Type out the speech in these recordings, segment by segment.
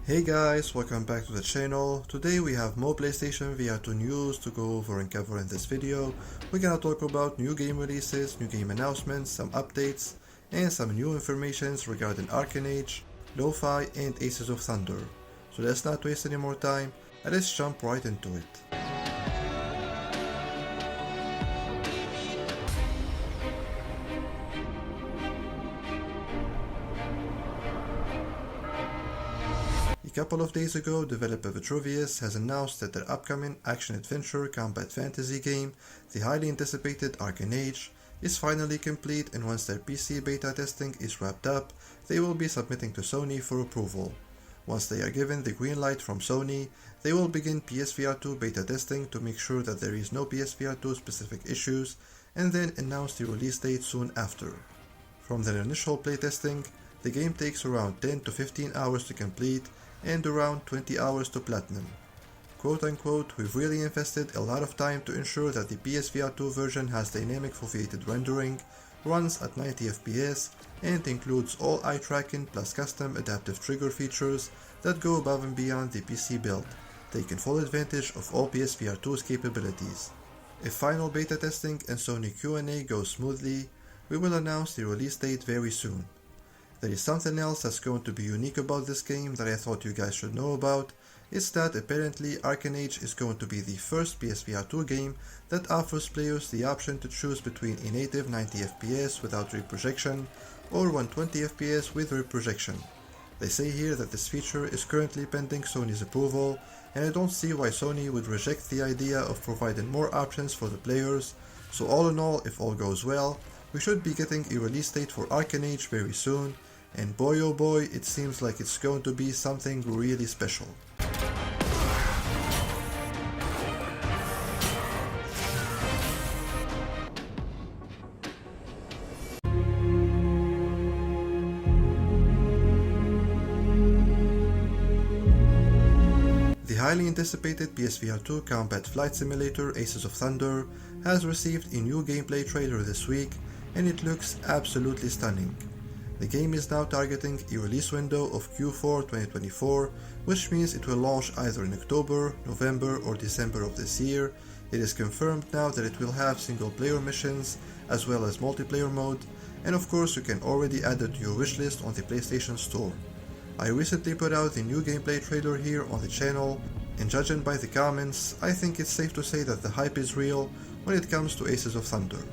Hey guys, welcome back to the channel. Today we have more PlayStation VR2 news to go over and cover in this video. We're gonna talk about new game releases, new game announcements, some updates, and some new informations regarding Arken, Lo-Fi, and Aces of Thunder. So let's not waste any more time and let's jump right into it. A couple of days ago, developer Vitruvius has announced that their upcoming action-adventure combat fantasy game, the highly anticipated Arken, is finally complete, and once their PC beta testing is wrapped up, they will be submitting to Sony for approval. Once they are given the green light from Sony, they will begin PSVR2 beta testing to make sure that there is no PSVR2 specific issues, and then announce the release date soon after. From their initial playtesting, the game takes around 10 to 15 hours to complete, and around 20 hours to platinum. Quote unquote, we've really invested a lot of time to ensure that the PSVR2 version has dynamic foveated rendering, runs at 90 FPS, and includes all eye tracking plus custom adaptive trigger features that go above and beyond the PC build, taking full advantage of all PSVR2's capabilities. If final beta testing and Sony Q&A goes smoothly, we will announce the release date very soon. There is something else that's going to be unique about this game that I thought you guys should know about. It's that apparently Arken is going to be the first PSVR2 game that offers players the option to choose between a native 90 FPS without reprojection or 120 FPS with reprojection. They say here that this feature is currently pending Sony's approval, and I don't see why Sony would reject the idea of providing more options for the players, so all in all, if all goes well, we should be getting a release date for Arken very soon, and boy oh boy, it seems like it's going to be something really special. The highly anticipated PSVR2 combat flight simulator Aces of Thunder has received a new gameplay trailer this week, and it looks absolutely stunning. The game is now targeting a release window of Q4 2024, which means it will launch either in October, November, or December of this year. It is confirmed now that it will have single player missions as well as multiplayer mode, and of course you can already add it to your wishlist on the PlayStation Store. I recently put out the new gameplay trailer here on the channel, and judging by the comments, I think it's safe to say that the hype is real when it comes to Aces of Thunder.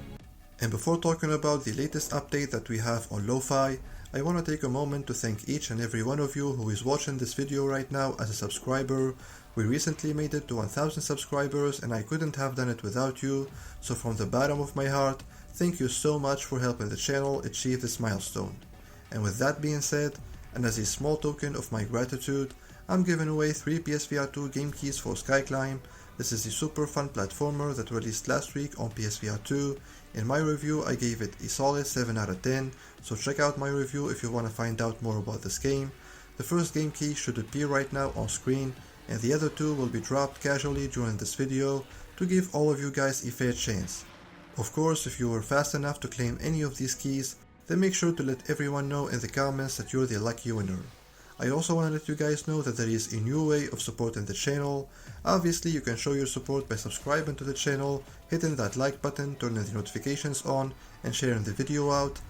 And before talking about the latest update that we have on Lo-Fi, I want to take a moment to thank each and every one of you who is watching this video right now as a subscriber. We recently made it to 1000 subscribers and I couldn't have done it without you, so from the bottom of my heart, thank you so much for helping the channel achieve this milestone. And with that being said, and as a small token of my gratitude, I'm giving away 3 PSVR2 game keys for Skyclimb. This is a super fun platformer that released last week on PSVR2. In my review, I gave it a solid 7 out of 10, so check out my review if you want to find out more about this game. The first game key should appear right now on screen, and the other 2 will be dropped casually during this video to give all of you guys a fair chance. Of course, if you were fast enough to claim any of these keys, then make sure to let everyone know in the comments that you're the lucky winner. I also want to let you guys know that there is a new way of supporting the channel. Obviously, you can show your support by subscribing to the channel, hitting that like button, turning the notifications on, and sharing the video out.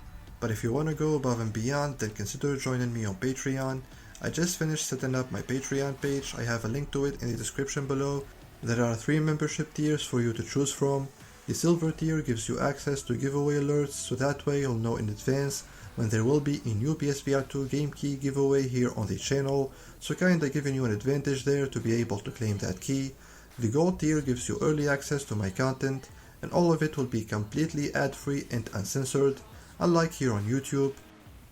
But if you want to go above and beyond, then consider joining me on Patreon. I just finished setting up my Patreon page. I have a link to it in the description below. There are 3 membership tiers for you to choose from. The silver tier gives you access to giveaway alerts, so that way you'll know in advance when there will be a new PSVR2 game key giveaway here on the channel, so kinda giving you an advantage there to be able to claim that key. The gold tier gives you early access to my content, and all of it will be completely ad-free and uncensored, unlike here on YouTube.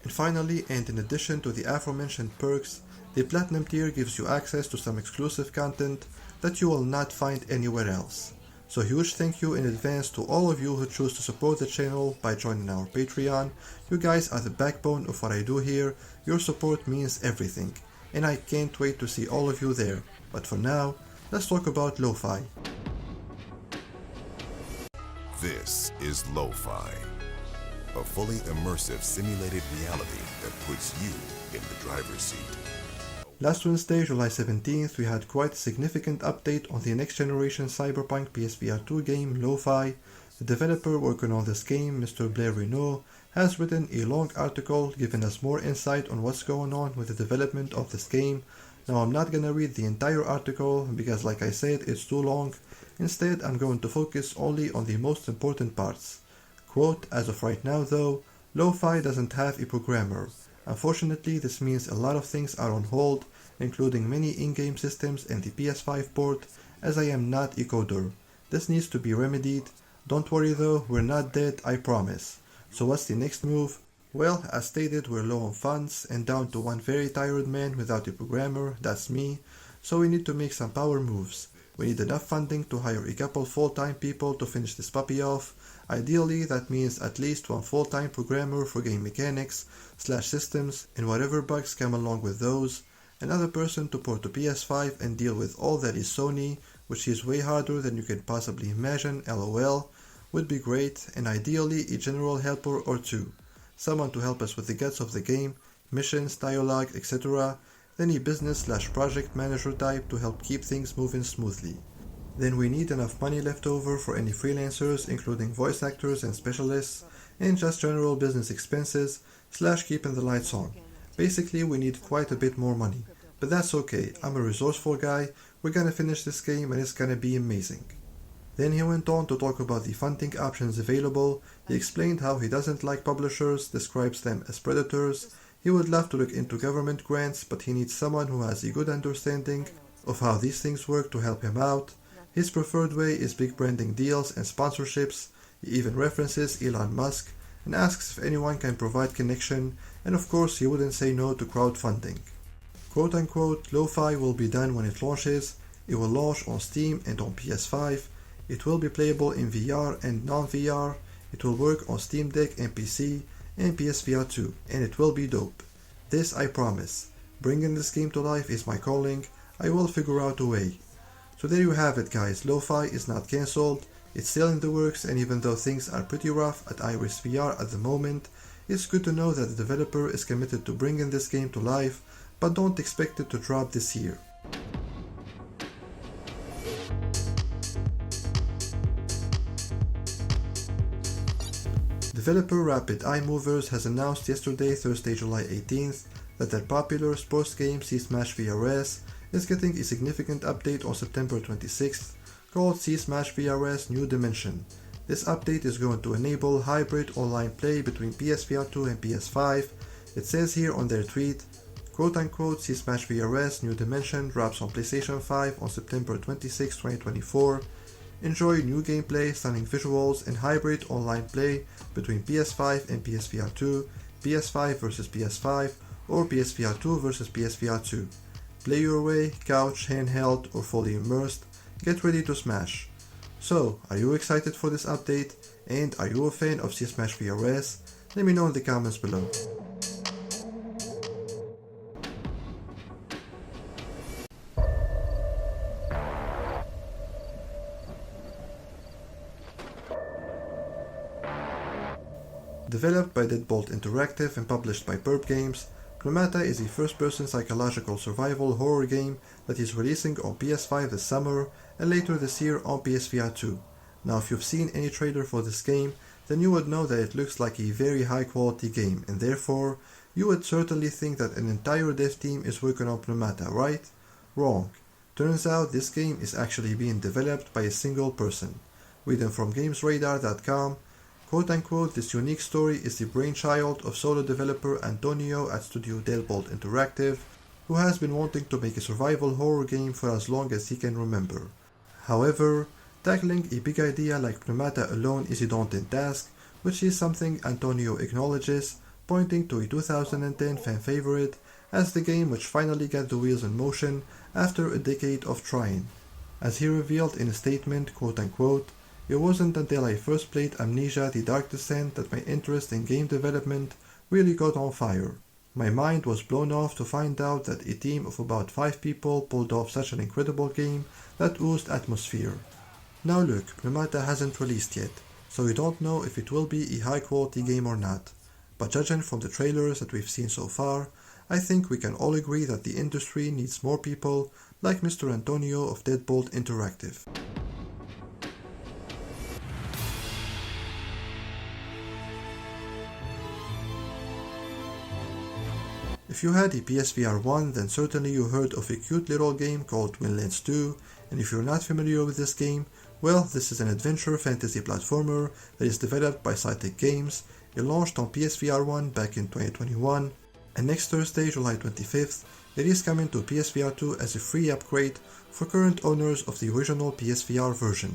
And finally, and in addition to the aforementioned perks, the platinum tier gives you access to some exclusive content that you will not find anywhere else. So huge thank you in advance to all of you who choose to support the channel by joining our Patreon. You guys are the backbone of what I do here. Your support means everything, and I can't wait to see all of you there. But for now, let's talk about Lo-Fi. This is Lo-Fi, a fully immersive simulated reality that puts you in the driver's seat. Last Wednesday, July 17th, we had quite a significant update on the next generation Cyberpunk PSVR2 game, Lo-Fi. The developer working on this game, Mr. Blair Renault, has written a long article giving us more insight on what's going on with the development of this game. Now I'm not gonna read the entire article because, like I said, it's too long. Instead, I'm going to focus only on the most important parts. Quote, as of right now though, Lo-Fi doesn't have a programmer. Unfortunately, this means a lot of things are on hold, including many in-game systems and the PS5 port, as I am not a coder. This needs to be remedied. Don't worry though, we're not dead, I promise. So what's the next move? Well, as stated, we're low on funds and down to one very tired man without a programmer, that's me, so we need to make some power moves. We need enough funding to hire a couple full-time people to finish this puppy off. Ideally, that means at least one full-time programmer for game mechanics, /systems, and whatever bugs come along with those. Another person to port to PS5 and deal with all that is Sony, which is way harder than you can possibly imagine, lol, would be great, and ideally a general helper or two. Someone to help us with the guts of the game, missions, dialogue, etc. Then a business/project manager type to help keep things moving smoothly. Then we need enough money left over for any freelancers, including voice actors and specialists, and just general business expenses / keeping the lights on. Basically, we need quite a bit more money. But that's okay, I'm a resourceful guy, we're gonna finish this game and it's gonna be amazing. Then he went on to talk about the funding options available. He explained how he doesn't like publishers, describes them as predators. He would love to look into government grants, but he needs someone who has a good understanding of how these things work to help him out. His preferred way is big branding deals and sponsorships. He even references Elon Musk and asks if anyone can provide connection, and of course he wouldn't say no to crowdfunding. Quote unquote, Lo-Fi will be done when it launches. It will launch on Steam and on PS5. It will be playable in VR and non-VR. It will work on Steam Deck and PC and PSVR2, and it will be dope. This I promise. Bringing this game to life is my calling. I will figure out a way. So there you have it guys, Lo-Fi is not cancelled. It's still in the works, and even though things are pretty rough at Iris VR at the moment, it's good to know that the developer is committed to bringing this game to life, but don't expect it to drop this year. Developer Rapid Eye Movers has announced yesterday, Thursday, July 18th, that their popular sports game C-Smash VRS is getting a significant update on September 26th called C-Smash VRS New Dimension. This update is going to enable hybrid online play between PSVR2 and PS5. It says here on their tweet, quote unquote, C-Smash VRS New Dimension drops on PlayStation 5 on September 26, 2024. Enjoy new gameplay, stunning visuals, and hybrid online play between PS5 and PSVR2, PS5 versus PS5, or PSVR2 versus PSVR2. Play your way, couch, handheld, or fully immersed. Get ready to smash. So, are you excited for this update? And are you a fan of C-Smash VRS? Let me know in the comments below. Developed by Deadbolt Interactive and published by Perp Games, Pneumata is a first-person psychological survival horror game that is releasing on PS5 this summer and later this year on PSVR2. Now if you've seen any trailer for this game, then you would know that it looks like a very high-quality game, and therefore you would certainly think that an entire dev team is working on Pneumata, right? Wrong. Turns out this game is actually being developed by a single person. Reading from GamesRadar.com, quote-unquote, this unique story is the brainchild of solo developer Antonio at Studio Deadbolt Interactive, who has been wanting to make a survival horror game for as long as he can remember. However, tackling a big idea like Pneumata alone is a daunting task, which is something Antonio acknowledges, pointing to a 2010 fan favorite as the game which finally got the wheels in motion after a decade of trying. As he revealed in a statement, quote-unquote, it wasn't until I first played Amnesia: The Dark Descent that my interest in game development really got on fire. My mind was blown off to find out that a team of about 5 people pulled off such an incredible game that oozed atmosphere. Now look, Pneumata hasn't released yet, so we don't know if it will be a high quality game or not, but judging from the trailers that we've seen so far, I think we can all agree that the industry needs more people like Mr. Antonio of Deadbolt Interactive. If you had a PSVR 1, then certainly you heard of a cute little game called Windlands 2, and if you're not familiar with this game, well, this is an adventure fantasy platformer that is developed by Cytec Games. It launched on PSVR 1 back in 2021, and next Thursday, July 25th, it is coming to PSVR 2 as a free upgrade for current owners of the original PSVR version.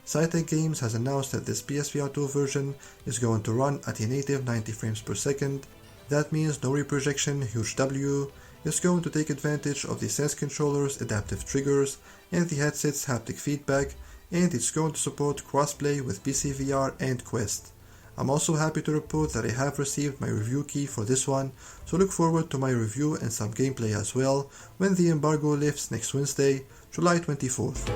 Cytec Games has announced that this PSVR 2 version is going to run at a native 90 frames per second. That means no reprojection, huge W. It's going to take advantage of the Sense controller's adaptive triggers and the headset's haptic feedback, and it's going to support crossplay with PSVR and Quest. I'm also happy to report that I have received my review key for this one, so look forward to my review and some gameplay as well when the embargo lifts next Wednesday, July 24th.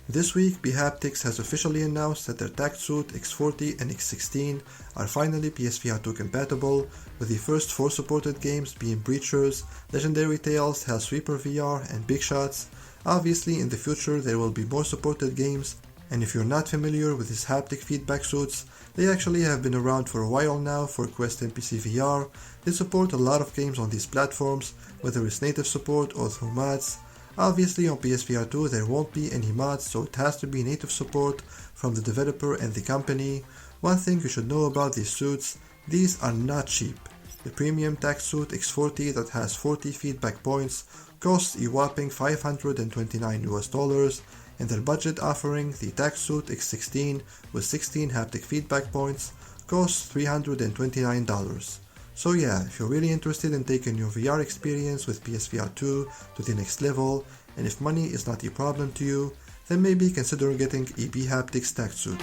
This week, bHaptics has officially announced that their TactSuit X40 and X16 are finally PSVR 2 compatible, with the first 4 supported games being Breachers, Legendary Tales, Hellsweeper VR, and Big Shots. Obviously, in the future there will be more supported games, and if you're not familiar with these haptic feedback suits, they actually have been around for a while now for Quest and PSVR. They support a lot of games on these platforms, whether it's native support or through mods. Obviously on PSVR 2 there won't be any mods, so it has to be native support from the developer and the company. One thing you should know about these suits, these are not cheap. The premium TactSuit X40 that has 40 feedback points costs a whopping $529 US, and their budget offering, the TactSuit X16 with 16 haptic feedback points, costs $329. So yeah, if you're really interested in taking your VR experience with PSVR 2 to the next level, and if money is not a problem to you, then maybe consider getting a bHaptics TactSuit.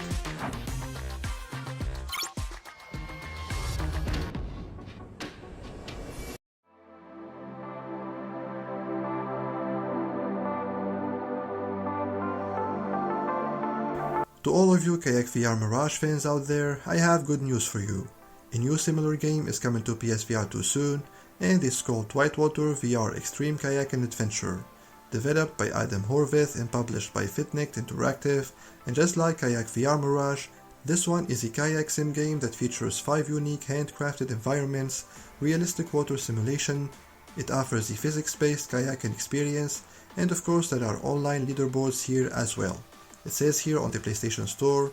To all of you Kayak VR Mirage fans out there, I have good news for you. A new similar game is coming to PSVR 2 soon, and it's called Whitewater VR Extreme Kayaking Adventure. Developed by Adam Horvath and published by Fitnick Interactive, and just like Kayak VR Mirage, this one is a kayak sim game that features 5 unique handcrafted environments, realistic water simulation. It offers a physics-based kayaking experience, and of course there are online leaderboards here as well. It says here on the PlayStation Store,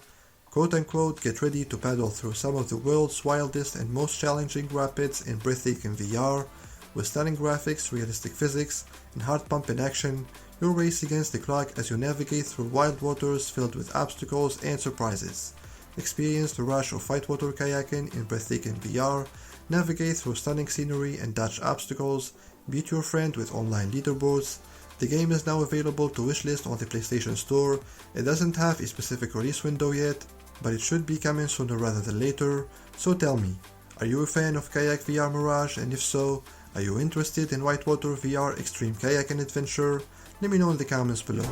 quote-unquote, get ready to paddle through some of the world's wildest and most challenging rapids in breathtaking VR. With stunning graphics, realistic physics, and heart-pumping action, you'll race against the clock as you navigate through wild waters filled with obstacles and surprises. Experience the rush of whitewater kayaking in breathtaking VR, navigate through stunning scenery and dodge obstacles, beat your friend with online leaderboards. The game is now available to wishlist on the PlayStation Store. It doesn't have a specific release window yet, but it should be coming sooner rather than later. So tell me, are you a fan of Kayak VR Mirage, and if so, are you interested in Whitewater VR Extreme Kayaking Adventure? Let me know in the comments below.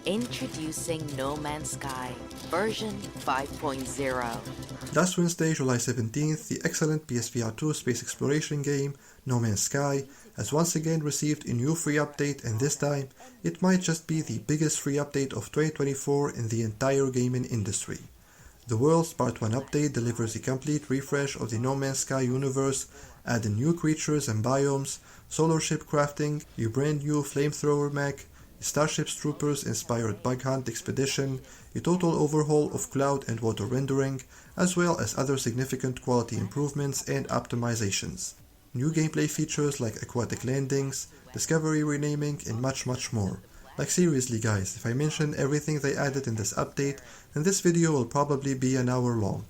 Introducing No Man's Sky version 5.0. Last Wednesday, July 17th, the excellent PSVR 2 space exploration game No Man's Sky has once again received a new free update, and this time it might just be the biggest free update of 2024 in the entire gaming industry. The World's Part 1 update delivers a complete refresh of the No Man's Sky universe, adding new creatures and biomes, solar ship crafting, a brand new flamethrower mech, Starship's Troopers inspired bug hunt expedition, a total overhaul of cloud and water rendering, as well as other significant quality improvements and optimizations. New gameplay features like aquatic landings, discovery renaming, and much more. Like seriously guys, if I mention everything they added in this update, then this video will probably be an hour long.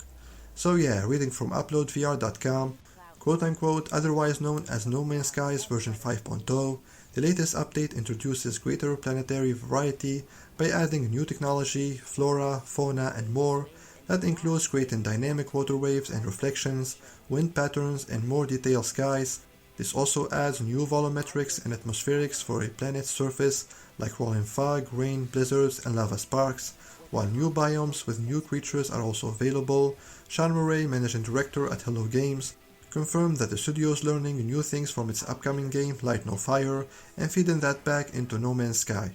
So yeah, reading from uploadvr.com, quote-unquote, otherwise known as No Man's Sky's version 5.0, the latest update introduces greater planetary variety by adding new technology, flora, fauna, and more That includes creating dynamic water waves and reflections, wind patterns, and more detailed skies. This also adds new volumetrics and atmospherics for a planet's surface like rolling fog, rain, blizzards, and lava sparks, while new biomes with new creatures are also available. Sean Murray, managing director at Hello Games, confirmed that the studio is learning new things from its upcoming game Light No Fire and feeding that back into No Man's Sky.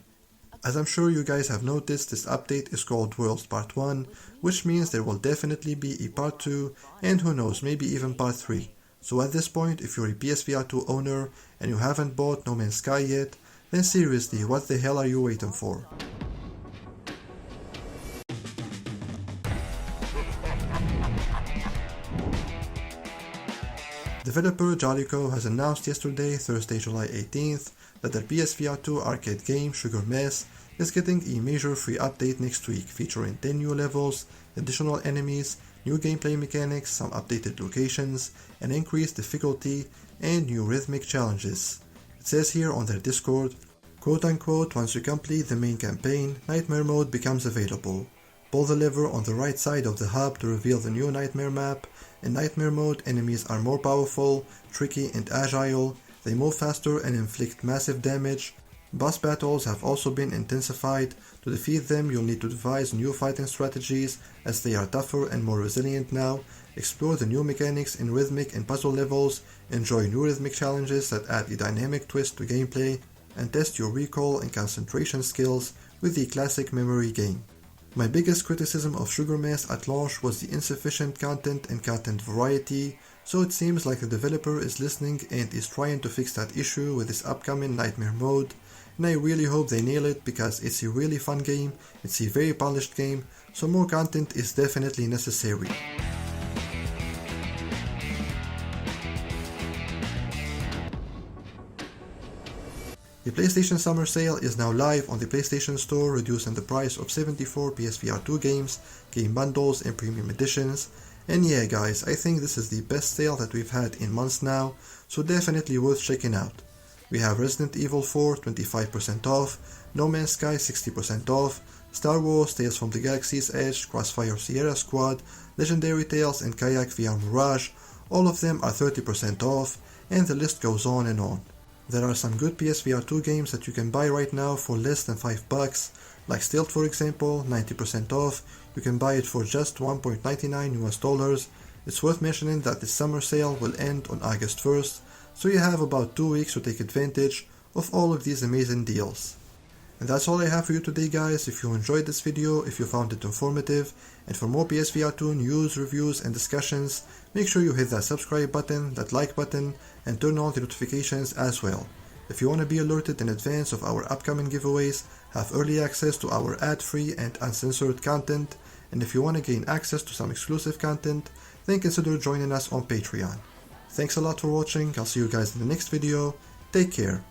As I'm sure you guys have noticed, this update is called Worlds Part 1, which means there will definitely be a Part 2 and who knows, maybe even Part 3. So at this point, if you're a PSVR2 owner and you haven't bought No Man's Sky yet, then seriously, what the hell are you waiting for? Developer Jalico has announced yesterday, Thursday, July 18th, that their PSVR2 arcade game Sugar Mess is getting a major free update next week, featuring 10 new levels, additional enemies, new gameplay mechanics, some updated locations, an increased difficulty, and new rhythmic challenges. It says here on their Discord, quote unquote, once you complete the main campaign, Nightmare Mode becomes available. Pull the lever on the right side of the hub to reveal the new Nightmare map. In Nightmare Mode, enemies are more powerful, tricky, and agile. They move faster and inflict massive damage. Boss battles have also been intensified. To defeat them, you'll need to devise new fighting strategies as they are tougher and more resilient now. Explore the new mechanics in rhythmic and puzzle levels. Enjoy new rhythmic challenges that add a dynamic twist to gameplay. And test your recall and concentration skills with the classic memory game. My biggest criticism of Sugar Mess at launch was the insufficient content and content variety, so it seems like the developer is listening and is trying to fix that issue with this upcoming Nightmare Mode, and I really hope they nail it because it's a really fun game, it's a very polished game, so more content is definitely necessary. The PlayStation Summer Sale is now live on the PlayStation Store, reducing the price of 74 PSVR2 games, game bundles, and premium editions. And yeah guys, I think this is the best sale that we've had in months now, so definitely worth checking out. We have Resident Evil 4 25% off, No Man's Sky 60% off, Star Wars Tales from the Galaxy's Edge, Crossfire Sierra Squad, Legendary Tales, and Kayak VR Mirage. All of them are 30% off, and the list goes on and on. There are some good PSVR2 games that you can buy right now for less than $5, like Stealth for example, 90% off. You can buy it for just $1.99 US. It's worth mentioning that the summer sale will end on August 1st, so you have about 2 weeks to take advantage of all of these amazing deals. And that's all I have for you today guys. If you enjoyed this video, if you found it informative, and for more PSVR2 news, reviews, and discussions, make sure you hit that subscribe button, that like button, and turn on the notifications as well. If you want to be alerted in advance of our upcoming giveaways, have early access to our ad-free and uncensored content, and if you want to gain access to some exclusive content, then consider joining us on Patreon. Thanks a lot for watching, I'll see you guys in the next video, take care.